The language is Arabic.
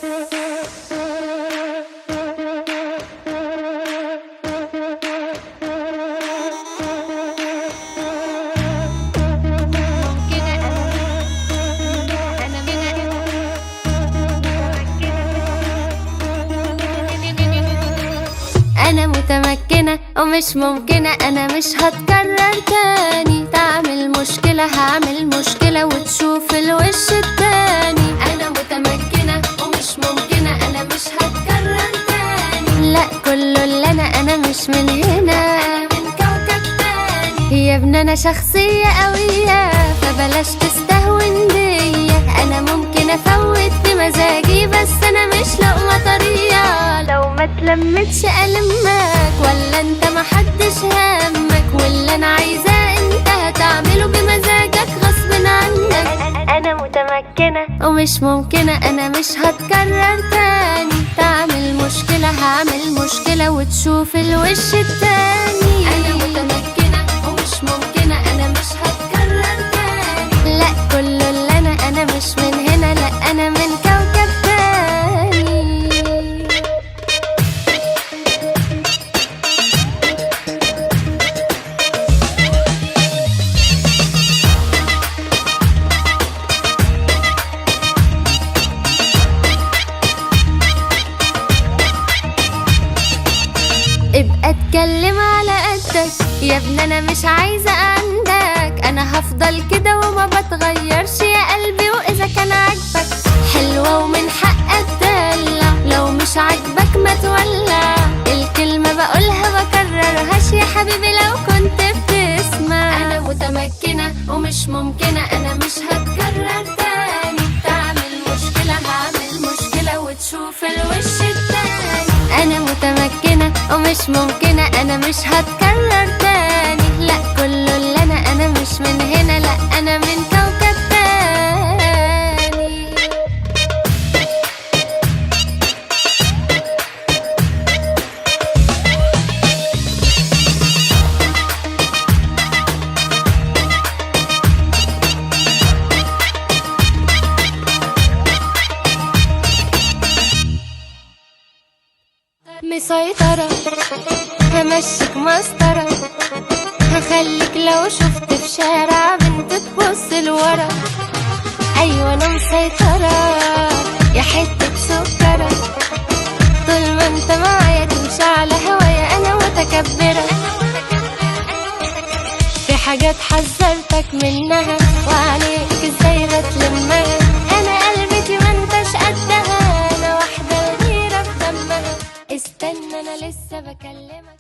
أنا متمكنة ومش ممكنة، أنا مش هتكرر تاني. تعمل مشكلة هعمل مشكلة وتشوف الوش التاني. أنا متمكنة ومش ممكنة، أنا مش هتكرر تاني. لا كله اللي أنا مش من هنا، من كوكب تاني. يا ابني أنا شخصية قوية فبلاش تستهون بيا. أنا ممكن أفوت بمزاجي بس أنا مش لقمة طرية. لو ما تلمتش ألمك ولا انت محدش همك، واللي انا عايزاه انت هتعمله بمزاجك غصب عنك. انا متمكنة ومش ممكنة، انا مش هتكرر تاني. تعمل مشكلة هعمل مشكلة وتشوف الوش التاني. انا متمكنة ومش ممكنة، انا مش هتكرر تاني. لا كله اللي انا مش من هنا، لا انا من كوكب تاني. ابقى اتكلم على قدك يا ابني، انا مش عايزة عندك. انا هفضل كده وما بتغيرش يا قلبي، واذا كان عاجبك حلوة ومن حقك تدلع، لو مش عاجبك ما تولع. الكلمة بقولها بكررهاش يا حبيبي لو كنت بتسمع. انا متمكنة ومش ممكنة، انا مش هتكرر تاني. تعمل مشكلة هعمل مشكلة وتشوف الوش التاني. انا متمكنة ومش ممكنة، انا مش هتكرر تاني. لا كله اللي انا مش من هنا، لا انا من كوكب تاني. مسيطرة همشيك مسطرة، هخليك لو شفت في شارع بنت تبص لورا. أيوة أنا مسيطرة يا حتة سكرة، طول ما انت معايا تمشي على هوايا. أنا متكبرة في حاجات حذرتك منها، وعليك ازاي بتلمها. أنا قلبتي ما انتش قدها، أنا واحدة غيرة في دمها. استنى أنا لسه بكلمك.